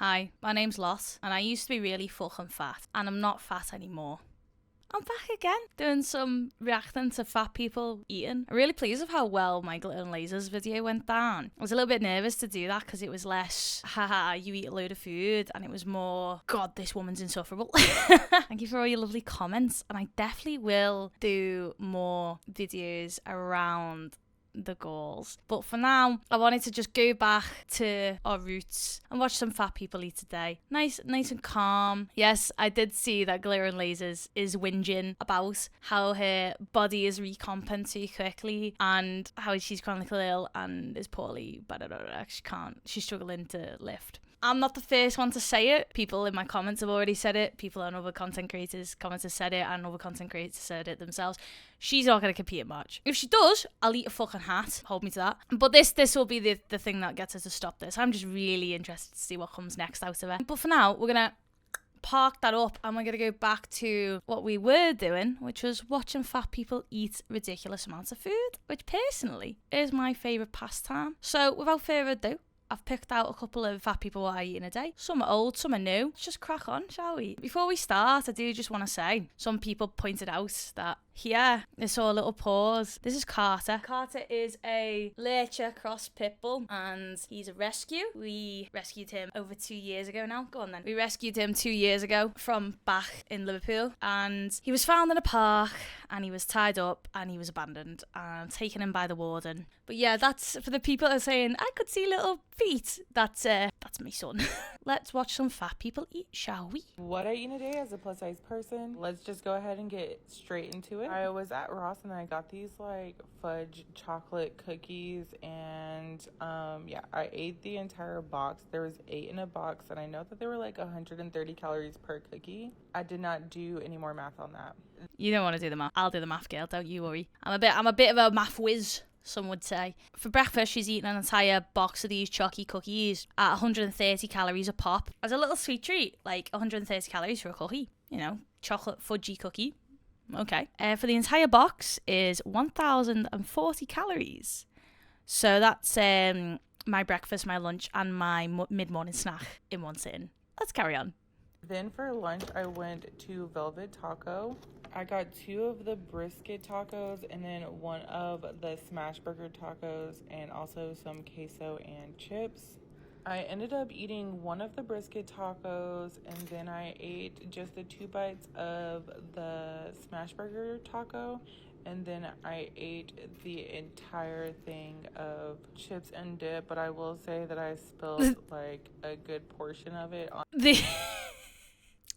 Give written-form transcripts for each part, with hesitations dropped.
Hi, my name's Lot, and I used to be really fucking fat, and I'm not fat anymore. I'm back again, doing some reacting to fat people eating. I'm really pleased with how well my Glitter and Lasers video went down. I was a little bit nervous to do that because it was less, haha, you eat a load of food, and it was more, God, this woman's insufferable. Thank you for all your lovely comments, and I definitely will do more videos around the goals. But for now, I wanted to just go back to our roots and watch some fat people eat today. Nice and calm. Yes, I did see that Glitter and Lasers is whinging about how her body is recomping too quickly and how she's chronically ill and is poorly, but she's struggling to lift. I'm not the first one to say it. People in my comments have already said it. People on other content creators' comments have said it, and other content creators said it themselves. She's not going to compete at March. If she does, I'll eat a fucking hat. Hold me to that. But this will be the thing that gets her to stop this. I'm just really interested to see what comes next out of her. But for now, we're going to park that up and we're going to go back to what we were doing, which was watching fat people eat ridiculous amounts of food, which personally is my favourite pastime. So without further ado, I've picked out a couple of fat people what I eat in a day. Some are old, some are new. Let's just crack on, shall we? Before we start, I do just want to say, some people pointed out that here, I saw a little pause. This is Carter. Carter is a Lurcher cross pit bull, and he's a rescue. We rescued him over 2 years ago now. Go on then. We rescued him 2 years ago from back in Liverpool, and he was found in a park, and he was tied up, and he was abandoned, and taken in by the warden. But yeah, that's for the people that are saying, I could see little feet. That's my son. Let's watch some fat people eat, shall we? What I eat in a day as a plus size person, let's just go ahead and get straight into it. I was at Ross and I got these like fudge chocolate cookies, and I ate the entire box. There was 8 in a box, and I know that they were like 130 calories per cookie. I did not do any more math on that. You don't want to do the math. I'll do the math, girl, don't you worry. I'm a bit of a math whiz, some would say. For breakfast, she's eating an entire box of these chalky cookies at 130 calories a pop. As a little sweet treat, like 130 calories for a cookie. You know, chocolate fudgy cookie. Okay. For the entire box is 1,040 calories. So that's my breakfast, my lunch, and my mid-morning snack in one sitting. Let's carry on. Then for lunch, I went to Velvet Taco. I got 2 of the brisket tacos and then 1 of the smash burger tacos and also some queso and chips. I ended up eating 1 of the brisket tacos, and then I ate just the 2 bites of the smash burger taco, and then I ate the entire thing of chips and dip, but I will say that I spilled like a good portion of it on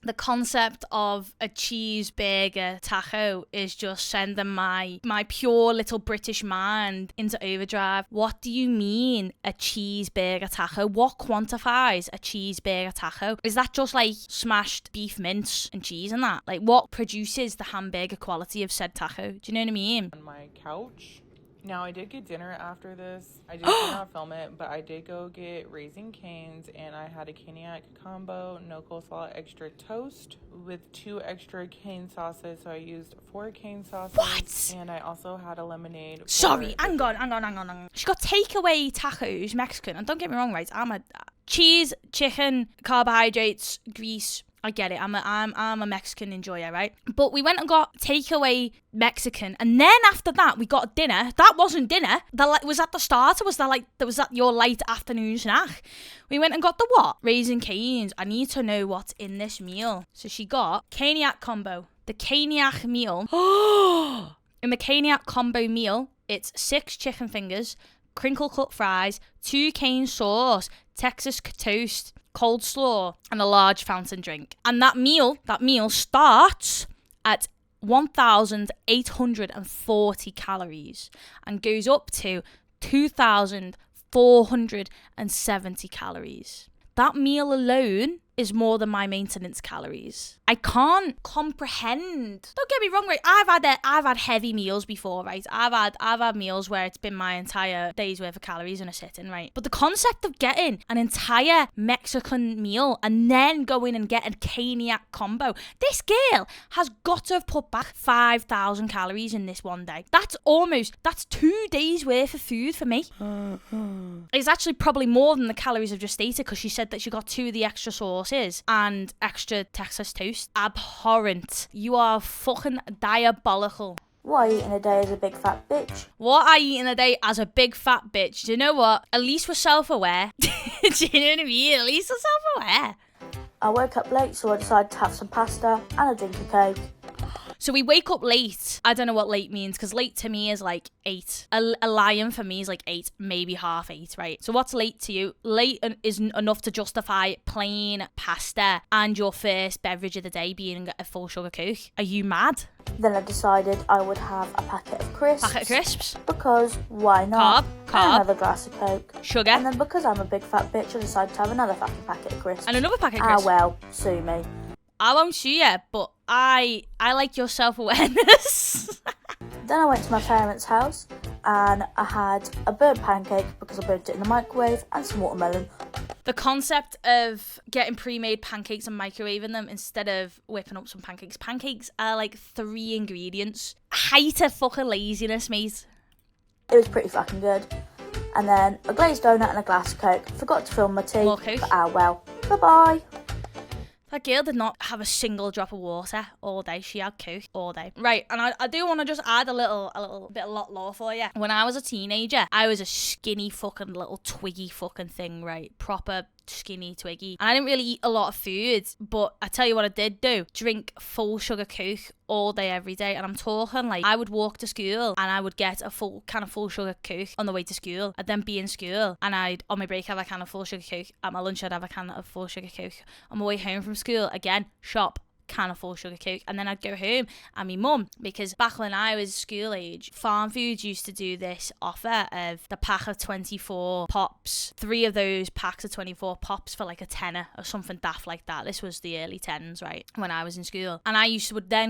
The concept of a cheeseburger taco is just sending my pure little British mind into overdrive. What do you mean a cheeseburger taco? What quantifies a cheeseburger taco? Is that just like smashed beef mince and cheese and that? Like, what produces the hamburger quality of said taco? Do you know what I mean? On my couch. Now, I did get dinner after this. I did not film it, but I did go get Raising Cane's, and I had a caniac combo, no coleslaw, extra toast with 2 extra cane sauces. So I used 4 cane sauces. What? And I also had a lemonade. Sorry, hang on. She got takeaway tacos, Mexican, and don't get me wrong, right? I'm a cheese, chicken, carbohydrates, grease. I get it. I'm a Mexican enjoyer, right? But we went and got takeaway Mexican, and then after that we got dinner. That wasn't dinner. Was that the starter? Was that your late afternoon snack? We went and got the what? Raising Cane's. I need to know what's in this meal. So she got caniac combo. The caniac meal. In the caniac combo meal, it's 6 chicken fingers, crinkle cut fries, 2 cane sauce, Texas toast, coleslaw, and a large fountain drink. And that meal starts at 1,840 calories and goes up to 2,470 calories. That meal alone is more than my maintenance calories. I can't comprehend. Don't get me wrong, right? I've had heavy meals before, right? I've had meals where it's been my entire day's worth of calories in a sitting, right? But the concept of getting an entire Mexican meal and then going and get a caniac combo, this girl has got to have put back 5,000 calories in this one day. That's 2 days worth of food for me. It's actually probably more than the calories I've just stated, because she said that she got 2 of the extra sauces and extra Texas toast. Abhorrent. You are fucking diabolical. What I eat in a day is a big fat bitch. What I eat in a day as a big fat bitch. Do you know what? At least we're self-aware. Do you know what I mean? At least we're self-aware. I woke up late, so I decided to have some pasta and a drink of Coke. So we wake up late. I don't know what late means, because late to me is like 8. A lion for me is like 8, maybe 8:30, right? So what's late to you? Late isn't enough to justify plain pasta and your first beverage of the day being a full sugar Coke. Are you mad? Then I decided I would have a packet of crisps. Packet of crisps? Because why not? Carb. And another glass of Coke. Sugar. And then because I'm a big fat bitch, I decided to have another fucking packet of crisps. And another packet of crisps. Well, sue me. I won't sue you, but I like your self-awareness. Then I went to my parents' house and I had a burnt pancake because I burnt it in the microwave and some watermelon. The concept of getting pre-made pancakes and microwaving them instead of whipping up some pancakes. Pancakes are like 3 ingredients. Height of fucking laziness, mate. It was pretty fucking good. And then a glazed donut and a glass of Coke. Forgot to fill my tea. More Coke? But well. Bye-bye. That girl did not have a single drop of water all day. She had Coke all day. Right, and I do want to just add a little bit of lot lore for you. When I was a teenager, I was a skinny fucking little twiggy fucking thing, right? Proper skinny twiggy. And I didn't really eat a lot of food, but I tell you what I did do. Drink full sugar Coke all day, every day. And I'm talking like I would walk to school and I would get a full sugar Coke on the way to school. I'd then be in school and I'd, on my break, have a can of full sugar Coke. At my lunch, I'd have a can of full sugar Coke. On my way home from school, again, shop, can of full sugar Coke. And then I'd go home and my mum, because back when I was school age, Farm Foods used to do this offer of the pack of 24 pops, 3 of those packs of 24 pops for like a tenner or something daft like that. This was the early 10s, right, when I was in school. And I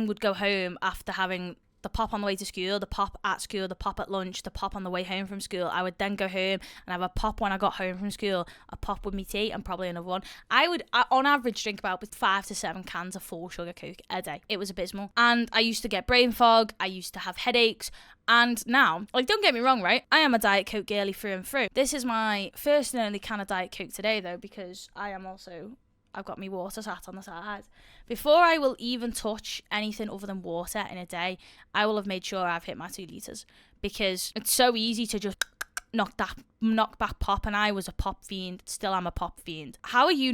would go home after having the pop on the way to school, the pop at school, the pop at lunch, the pop on the way home from school. I would then go home and have a pop when I got home from school, a pop with me tea, and probably another one. I would, on average, drink about 5 to 7 cans of full sugar Coke a day. It was abysmal. And I used to get brain fog. I used to have headaches. And now, like, don't get me wrong, right? I am a Diet Coke girly through and through. This is my first and only can of Diet Coke today, though, because I've got my water sat on the side. Before I will even touch anything other than water in a day, I will have made sure I've hit my 2 litres, because it's so easy to just knock back pop, and I was a pop fiend, still am a pop fiend. How are you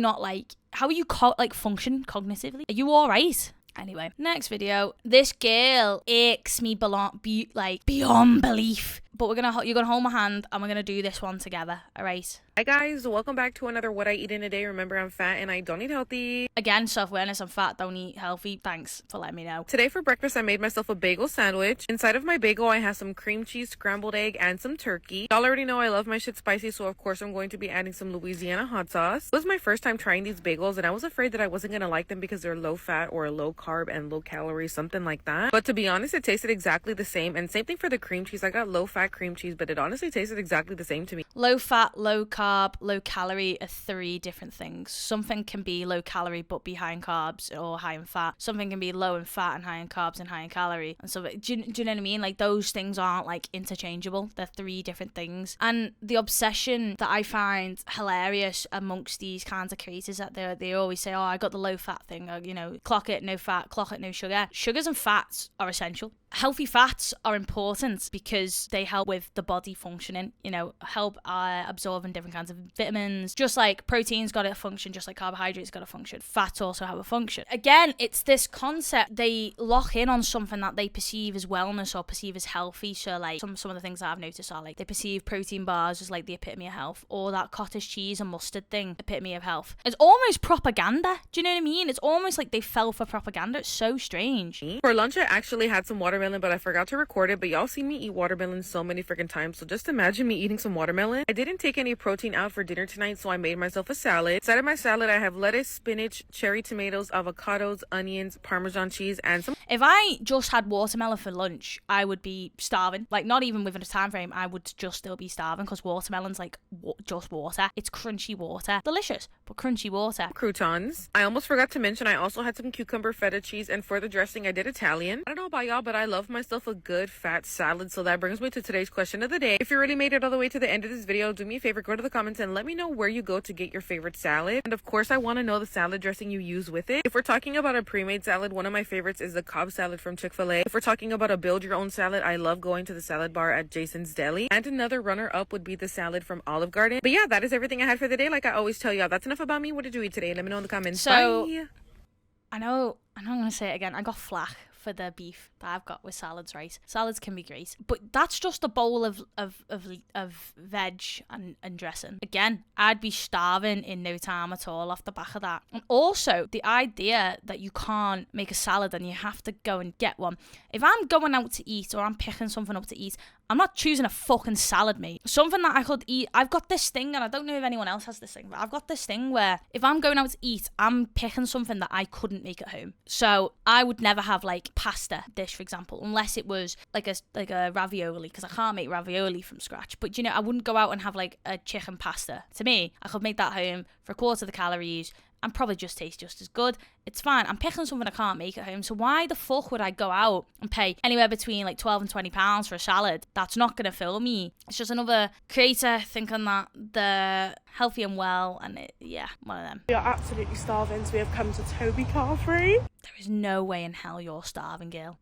function cognitively? Are you alright? Anyway, next video. This girl aches me beyond belief. But you're gonna hold my hand and we're gonna do this one together, alright? Hi guys, welcome back to another What I Eat in a Day. Remember, I'm fat and I don't eat healthy. Again, self-awareness, I'm fat, don't eat healthy. Thanks for letting me know. Today for breakfast, I made myself a bagel sandwich. Inside of my bagel, I have some cream cheese, scrambled egg, and some turkey. Y'all already know I love my shit spicy, so of course I'm going to be adding some Louisiana hot sauce. It was my first time trying these bagels, and I was afraid that I wasn't gonna like them because they're low fat or low carb and low calorie, something like that. But to be honest, it tasted exactly the same. And same thing for the cream cheese. I got low fat cream cheese, but it honestly tasted exactly the same to me. Low fat, low carb, low calorie are 3 different things. Something can be low calorie but be high in carbs or high in fat. Something can be low in fat and high in carbs and high in calorie. And so, do you know what I mean? Like, those things aren't like interchangeable. They're 3 different things. And the obsession that I find hilarious amongst these kinds of creators, that they always say, oh, I got the low fat thing, or, you know, clock it, no fat, clock it, no sugar. Sugars and fats are essential. Healthy fats are important because they help with the body functioning, you know, help absorbing different kinds of vitamins. Just like protein's got a function, just like carbohydrates got a function. Fats also have a function. Again, it's this concept. They lock in on something that they perceive as wellness or perceive as healthy. So like some of the things that I've noticed are like they perceive protein bars as like the epitome of health, or that cottage cheese and mustard thing, epitome of health. It's almost propaganda. Do you know what I mean? It's almost like they fell for propaganda. It's so strange. For lunch, I actually had some watermelon, but I forgot to record it. But y'all see me eat watermelon so so many freaking times. So just imagine me eating some watermelon. I didn't take any protein out for dinner tonight, so I made myself a salad. Inside of my salad, I have lettuce, spinach, cherry tomatoes, avocados, onions, Parmesan cheese, and some... If I just had watermelon for lunch, I would be starving. Like, not even within a time frame, I would just still be starving, because watermelon's like just water. It's crunchy water. Delicious, but crunchy water. Croutons. I almost forgot to mention I also had some cucumber feta cheese, and for the dressing I did Italian. I don't know about y'all, but I love myself a good fat salad. So that brings me to today's question of the day. If you really made it all the way to the end of this video, do me a favor, go to the comments and let me know where you go to get your favorite salad. And of course, I want to know the salad dressing you use with it. If we're talking about a pre-made salad, one of my favorites is the Cobb salad from Chick-fil-A. If we're talking about a build your own salad, I love going to the salad bar at Jason's Deli. And another runner-up would be the salad from Olive Garden. But yeah, that is everything I had for the day. Like I always tell y'all, that's enough about me. What did you eat today? Let me know in the comments. So, bye. I know I'm going to say it again. I got flack for the beef that I've got with salads, right? Salads can be great, but that's just a bowl of veg and dressing. Again, I'd be starving in no time at all off the back of that. And also, the idea that you can't make a salad and you have to go and get one. If I'm going out to eat or I'm picking something up to eat, I'm not choosing a fucking salad, mate. Something that I could eat. I've got this thing, and I don't know if anyone else has this thing, but I've got this thing where if I'm going out to eat, I'm picking something that I couldn't make at home. So I would never have like pasta dish, for example, unless it was like a ravioli, because I can't make ravioli from scratch. But you know, I wouldn't go out and have like a chicken pasta. To me, I could make that home for a quarter of the calories and probably just taste just as good. It's fine. I'm picking something I can't make at home. So why the fuck would I go out and pay anywhere between like 12 and 20 pounds for a salad? That's not going to fill me. It's just another creator thinking that they're healthy and well. And yeah, one of them. We are absolutely starving, so we have come to Toby carvery. There is no way in hell you're starving, girl.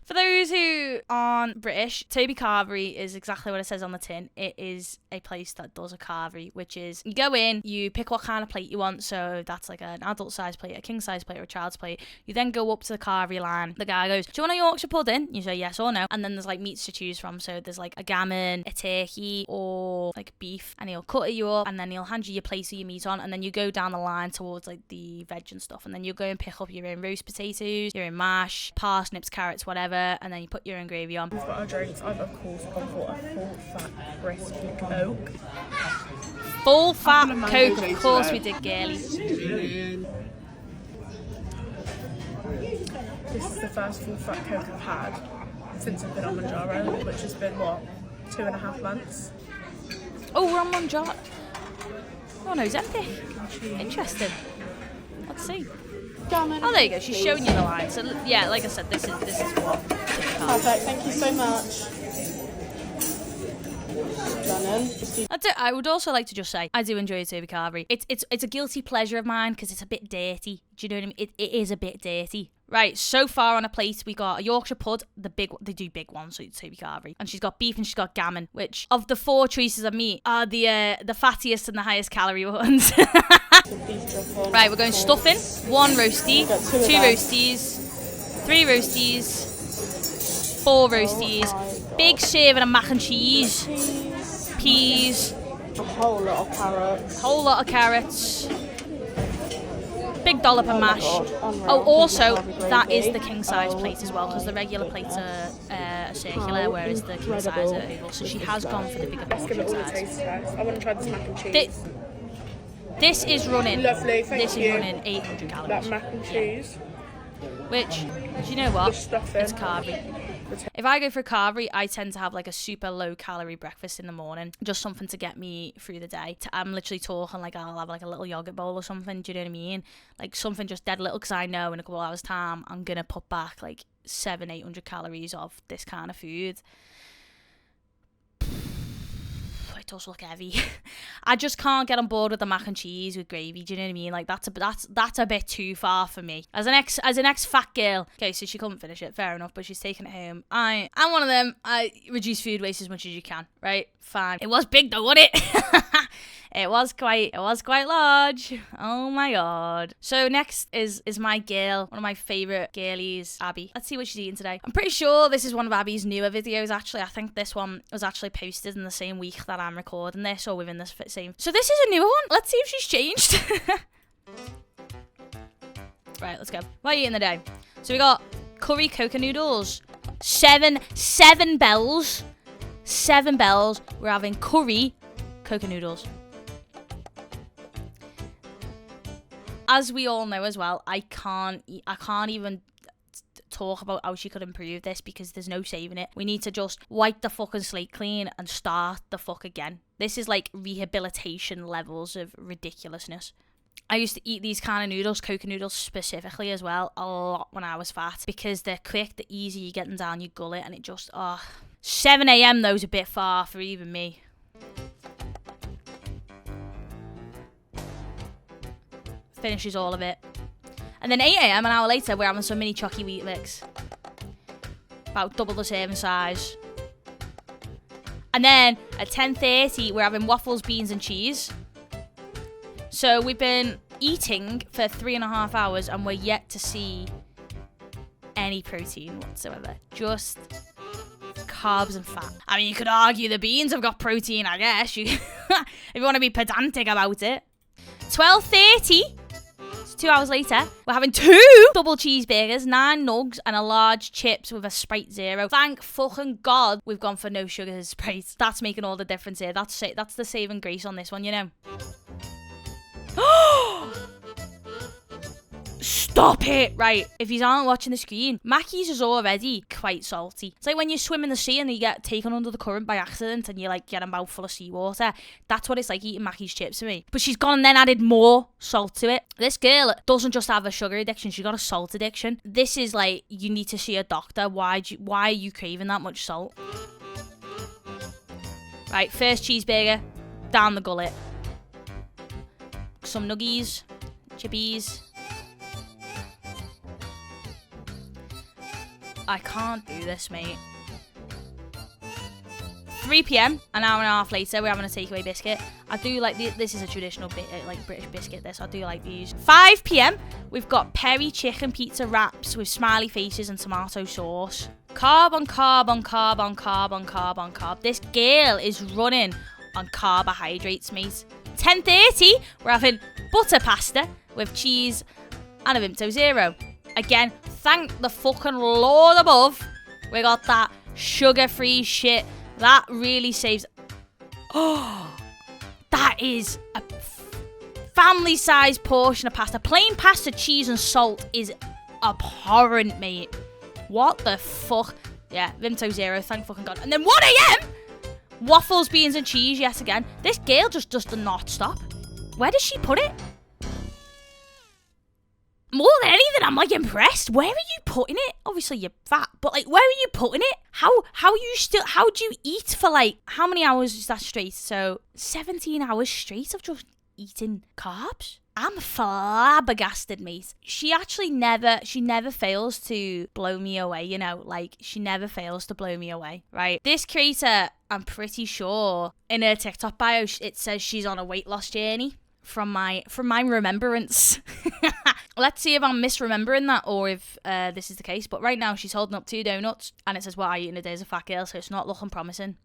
For those who aren't British, Toby Carvery is exactly what it says on the tin. It is a place that does a carvery, which is you go in, you pick what kind of plate you want. So that's like an adult size plate, a king size plate, or a child's plate. You then go up to the carvery line. The guy goes, "Do you want a Yorkshire pudding?" You say yes or no. And then there's like meats to choose from. So there's like a gammon, a turkey, or like beef. And he'll cut it you up, and then he'll hand you your plate with your meat on. And then you go down the line towards like the veg and stuff. And then you'll go and pick up your own roast potatoes, your own mash, parsnips, carrots, whatever. And then you put your own gravy on. We've got our drinks. I've of course gone for a full fat brisket Coke. Full fat Coke, of course we did, girly. This is the first full fat Coke I've had since I've been on Manjaro, which has been what, 2.5 months. Oh, we're on Manjaro. Oh no, Ozempic. Interesting. Let's see. Oh, there you go. She's showing you the line. So yeah, like I said, this is what. Perfect. Thank you so much. That's it. I would also like to just say I do enjoy Toby Carvery. It's a guilty pleasure of mine because it's a bit dirty. Do you know what I mean? It is a bit dirty. Right, so far on a plate we got a Yorkshire pud, they do big ones, so it's Toby Carvery, and she's got beef and she's got gammon, which of the 4 choices of meat are the fattiest and the highest calorie ones. Right, we're going stuffing, 1 roastie, 2 roasties, 3 roasties, 4 roasties, big serving of mac and cheese, peas, a whole lot of carrots, big dollop of mash. Oh, also, that is the gravy. king size plate as well, because the regular plates are circular, whereas the king size are oval. So she has gone for the bigger Let's give it all a size. taste test. I want to try this mac and cheese. This is running. Lovely, thank This you. is running 800 calories. That mac and cheese. Which, do you know what? The stuffing. It's carvery. If I go for carvery, I tend to have like a super low calorie breakfast in the morning. Just something to get me through the day. I'm literally talking like I'll have like a little yogurt bowl or something. Do you know what I mean? Like something just dead little, because I know in a couple of hours time I'm going to put back like 700-800 calories of this kind of food. It does look heavy. I just can't get on board with the mac and cheese with gravy. Do you know what I mean? Like that's a bit too far for me. As an ex fat girl. Okay, so she couldn't finish it. Fair enough, but she's taking it home. I'm one of them. I reduce food waste as much as you can. Right? Fine. It was big though, wasn't it? It was quite large. Oh my god. So next is my girl, one of my favourite girlies, Abby. Let's see what she's eating today. I'm pretty sure this is one of Abby's newer videos actually. I think this one was actually posted in the same week that I'm recording this, or within this same. So this is a newer one. Let's see if she's changed. Right, let's go. What are you eating today? So we got curry coca noodles. 7 bells. 7 bells, we're having curry, coconut noodles. As we all know as well, I can't even talk about how she could improve this because there's no saving it. We need to just wipe the fucking slate clean and start the fuck again. This is like rehabilitation levels of ridiculousness. I used to eat these kind of noodles, coconut noodles specifically as well, a lot when I was fat because they're quick, they're easy, you're getting down your gullet and it just, 7 a.m. though is a bit far for even me. Finishes all of it. And then 8 a.m, an hour later, we're having some mini chocky wheat mix. About double the serving size. And then at 10:30, we're having waffles, beans and cheese. So we've been eating for 3.5 hours and we're yet to see any protein whatsoever. Just carbs and fat. I mean, you could argue the beans have got protein, I guess. If you want to be pedantic about it. 12:30. 2 hours later, we're having 2 double cheeseburgers, 9 nugs, and a large chips with a Sprite Zero. Thank fucking God we've gone for no sugar Sprite. That's making all the difference here. That's the saving grace on this one, you know. Stop it! Right, if you aren't watching the screen, Mackey's is already quite salty. It's like when you swim in the sea and you get taken under the current by accident and you like get a mouthful of seawater. That's what it's like eating Mackey's chips for me. But she's gone and then added more salt to it. This girl doesn't just have a sugar addiction, she's got a salt addiction. This is like, you need to see a doctor. Why are you craving that much salt? Right, first cheeseburger, down the gullet. Some nuggies, chippies. I can't do this, mate. 3 p.m, an hour and a half later, we're having a takeaway biscuit. I do like this is a traditional like British biscuit. This I do like these. 5 p.m, we've got peri chicken pizza wraps with smiley faces and tomato sauce. Carb on carb on carb on carb on carb on carb. This girl is running on carbohydrates, mate. 10:30, we're having butter pasta with cheese and a Vimto Zero. Again, thank the fucking Lord above, we got that sugar-free shit. That really saves. Oh, that is a family-sized portion of pasta. Plain pasta, cheese and salt is abhorrent, mate. What the fuck? Yeah, Vimto Zero, thank fucking God. And then 1 a.m, waffles, beans and cheese yet again. This girl just does not stop. Where does she put it? More than anything, I'm like impressed. Where are you putting it? Obviously you're fat, but like, where are you putting it? How do you eat for like, how many hours is that straight? So 17 hours straight of just eating carbs? I'm flabbergasted, mate. She never fails to blow me away, you know, like she never fails to blow me away, right? This creator, I'm pretty sure in her TikTok bio, it says she's on a weight loss journey from my remembrance. Let's see if I'm misremembering that or if this is the case. But right now she's holding up 2 donuts and it says what I eat in a day as a fat girl, so it's not looking promising.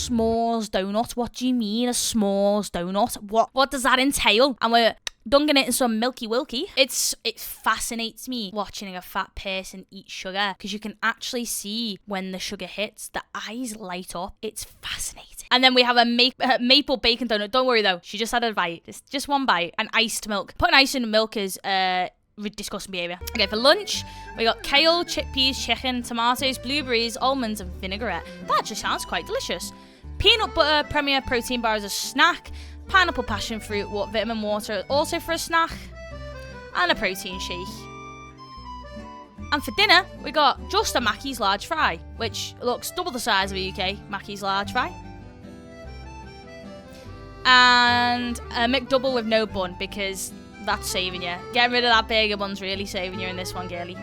S'mores donut. What do you mean a s'mores donut? What does that entail? And we're dunking it in some milky wilky. It fascinates me watching a fat person eat sugar because you can actually see when the sugar hits, the eyes light up. It's fascinating. And then we have a maple bacon donut. Don't worry though, she just had a bite. It's just one bite. And iced milk. Putting ice in milk is disgusting behaviour. Okay, for lunch, we got kale, chickpeas, chicken, tomatoes, blueberries, almonds, and vinaigrette. That just sounds quite delicious. Peanut butter Premier protein bar as a snack. Pineapple passion fruit vitamin water also for a snack. And a protein shake. And for dinner, we got just a Mackey's large fry, which looks double the size of a UK Mackey's large fry. And a McDouble with no bun, because that's saving you. Getting rid of that burger bun's really saving you in this one, girlie.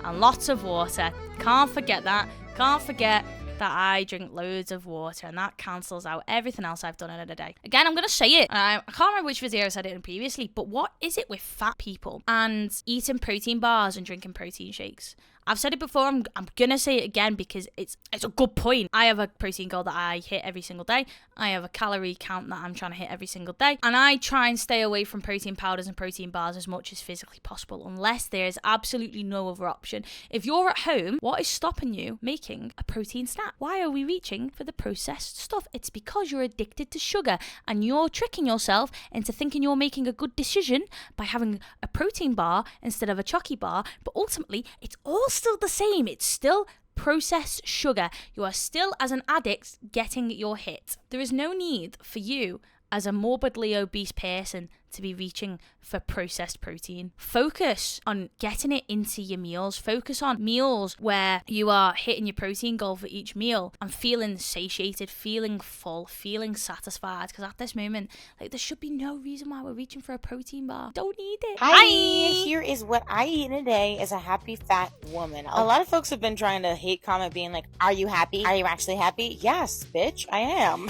And lots of water. Can't forget that. Can't forget that I drink loads of water, and that cancels out everything else I've done in a day. Again, I'm going to say it. I can't remember which video I said it in previously, but what is it with fat people and eating protein bars and drinking protein shakes? I've said it before, I'm gonna say it again because it's a good point. I have a protein goal that I hit every single day. I have a calorie count that I'm trying to hit every single day. And I try and stay away from protein powders and protein bars as much as physically possible, unless there's absolutely no other option. If you're at home, what is stopping you making a protein snack? Why are we reaching for the processed stuff? It's because you're addicted to sugar and you're tricking yourself into thinking you're making a good decision by having a protein bar instead of a chocky bar. But ultimately, it's all still the same. It's still processed sugar. You are still, as an addict, getting your hit. There is no need for you as a morbidly obese person to be reaching for processed protein. Focus on getting it into your meals. Focus on meals where you are hitting your protein goal for each meal and feeling satiated, feeling full, feeling satisfied. Because at this moment, like, there should be no reason why we're reaching for a protein bar. Don't need it. Hi. Here is what I eat in a day as a happy fat woman. A lot of folks have been trying to hate comment being like, are you happy? Are you actually happy? Yes, bitch, I am.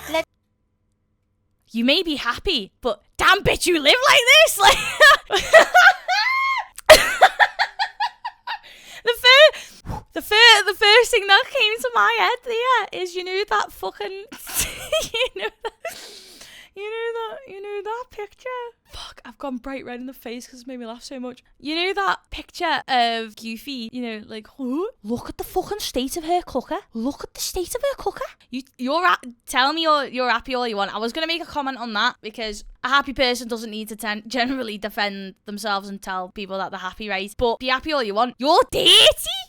You may be happy, but damn, bitch, you live like this. Like, the first thing that came to my head there is, you know that fucking, you know that picture. Fuck, I've gone bright red in the face because it's made me laugh so much. You know that picture of Goofy, you know, like, huh? Look at the fucking state of her cooker. Look at the state of her cooker. Tell me you're happy all you want. I was going to make a comment on that because a happy person doesn't need to generally defend themselves and tell people that they're happy, right? But be happy all you want. You're dirty.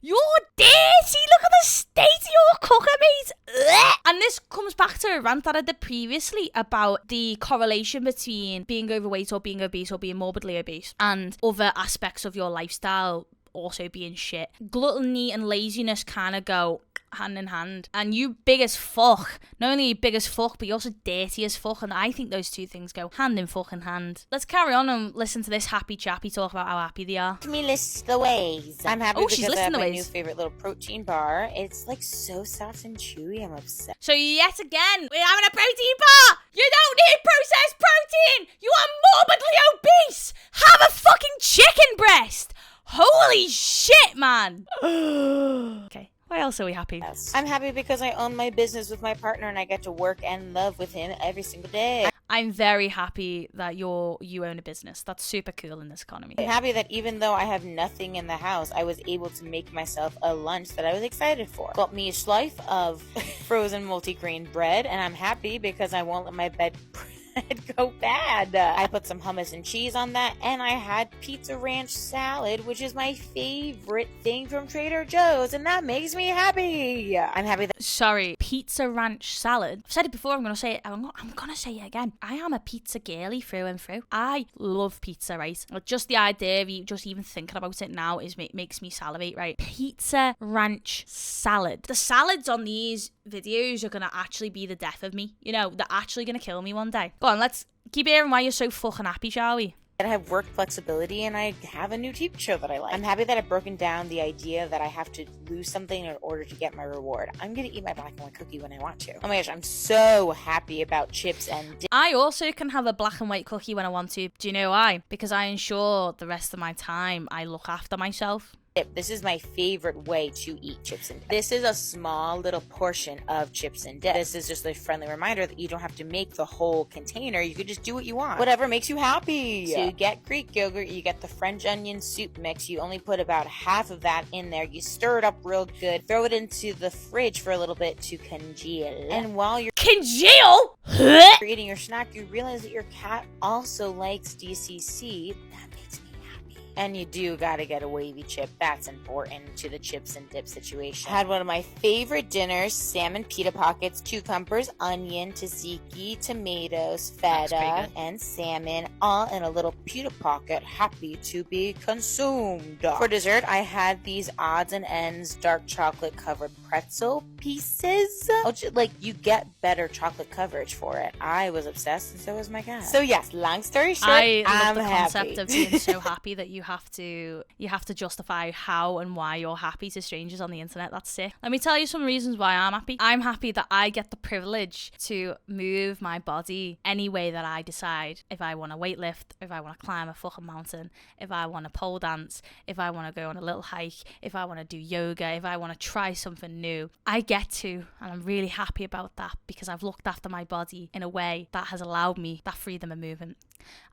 You're dirty. Look at the state of your cooker, mate. Ugh. And this comes back to a rant that I did previously about the correlation between being overweight or being obese or being morbidly obese and other aspects of your lifestyle also being shit. Gluttony and laziness kind of go hand in hand. And you big as fuck. Not only big as fuck, but you're also dirty as fuck. And I think those two things go hand in fucking hand. Let's carry on and listen to this happy chappy talk about how happy they are. Let me list the ways. I'm happy because she's I have listing the my ways. new favorite little protein bar. It's like so soft and chewy. I'm obsessed. So yet again, we're having a protein bar. You don't need processed protein. You are morbidly obese. Have a fucking chicken breast. Holy shit, man. Okay. Why else are we happy? Yes. I'm happy because I own my business with my partner and I get to work and love with him every single day. I'm very happy that you own a business. That's super cool in this economy. I'm happy that even though I have nothing in the house, I was able to make myself a lunch that I was excited for. Got me a slice of frozen multigrain bread, and I'm happy because I won't let my bread go bad. I put some hummus and cheese on that, and I had pizza ranch salad, which is my favorite thing from Trader Joe's, and that makes me happy. I'm happy that— Sorry, pizza ranch salad. I've said it before, I'm gonna say it. I'm gonna say it again. I am a pizza girly through and through. I love pizza, right? Like, just the idea of just even thinking about it now makes me salivate, right? Pizza ranch salad. The salads on these videos are gonna actually be the death of me. You know, they're actually gonna kill me one day. Go on, let's keep hearing why you're so fucking happy, shall we? I have work flexibility and I have a new TV show that I like. I'm happy that I've broken down the idea that I have to lose something in order to get my reward. I'm gonna eat my black and white cookie when I want to. Oh my gosh, I'm so happy about chips and dip. I also can have a black and white cookie when I want to. Do you know why? Because I ensure the rest of my time I look after myself. This is my favorite way to eat chips and dip. This is a small little portion of chips and dip. This is just a friendly reminder that you don't have to make the whole container. You could just do what you want. Whatever makes you happy. To get Greek yogurt, you get the French onion soup mix. You only put about half of that in there. You stir it up real good. Throw it into the fridge for a little bit to congeal. And while you're Congeal? eating your snack, you realize that your cat also likes DCC. That makes me happy. And you do gotta get a wavy chip. That's important to the chips and dip situation. Had one of my favorite dinners: salmon pita pockets, cucumbers, onion, tzatziki, tomatoes, feta, and salmon, all in a little pita pocket, happy to be consumed. For dessert, I had these odds and ends dark chocolate covered pretzel pieces. Like, you get better chocolate coverage for it. I was obsessed, and so was my cat. So yes, long story short, I love I'm the concept happy. of being so happy that you have to justify how and why you're happy to strangers on the internet. That's sick. Let me tell you some reasons why I'm happy. I'm happy that I get the privilege to move my body any way that I decide. If I want to weightlift, if I want to climb a fucking mountain, if I want to pole dance, if I want to go on a little hike, if I want to do yoga, if I want to try something new, I get to, and I'm really happy about that because I've looked after my body in a way that has allowed me that freedom of movement.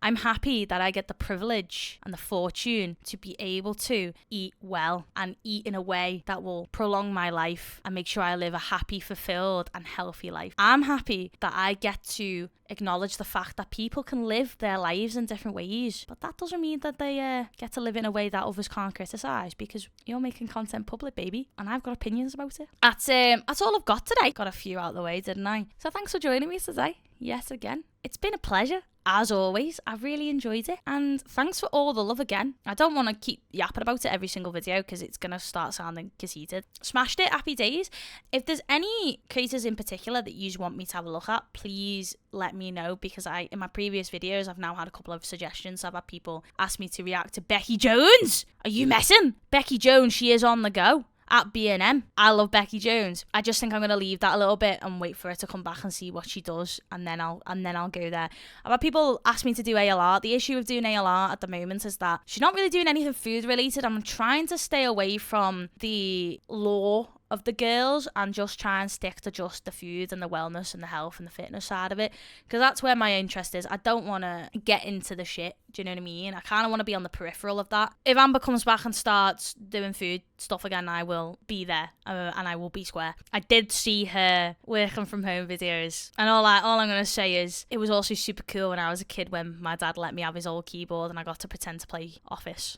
I'm happy that I get the privilege and the fortune to be able to eat well and eat in a way that will prolong my life and make sure I live a happy, fulfilled and healthy life. I'm happy that I get to acknowledge the fact that people can live their lives in different ways, but that doesn't mean that they get to live in a way that others can't criticise, because you're making content public, baby, and I've got opinions about it. That's all I've got today. Got a few out of the way, didn't I? So thanks for joining me today yet again. It's been a pleasure. As always, I've really enjoyed it, and thanks for all the love again. I don't want to keep yapping about it every single video because it's going to start sounding conceited. Smashed it, happy days. If there's any creators in particular that you want me to have a look at, please let me know, because in my previous videos, I've now had a couple of suggestions. I've had people ask me to react to Becky Jones. Are you messing? Becky Jones, she is on the go. At B&M. I love Becky Jones. I just think I'm gonna leave that a little bit and wait for her to come back and see what she does, and then I'll go there. I've had people ask me to do ALR. The issue with doing ALR at the moment is that she's not really doing anything food related. I'm trying to stay away from the lore of the girls and just try and stick to just the food and the wellness and the health and the fitness side of it, because that's where my interest is. I don't want to get into the shit, do you know what I mean? I kind of want to be on the peripheral of that. If Amber comes back and starts doing food stuff again, I will be there, and I will be square. I did see her working from home videos, and all I'm going to say is it was also super cool when I was a kid when my dad let me have his old keyboard and I got to pretend to play Office.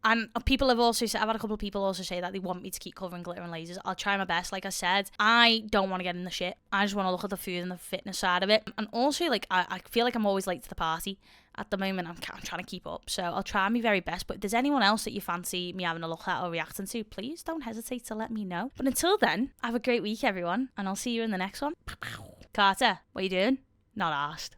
And people have also said, I've had a couple of people also say that they want me to keep covering glitter and lasers. I'll try my best. Like I said, I don't want to get in the shit. I just want to look at the food and the fitness side of it. And also, like, I feel like I'm always late to the party. At the moment, I'm trying to keep up. So I'll try my very best. But if there's anyone else that you fancy me having a look at or reacting to, please don't hesitate to let me know. But until then, have a great week, everyone. And I'll see you in the next one. Carter, what are you doing? Not asked.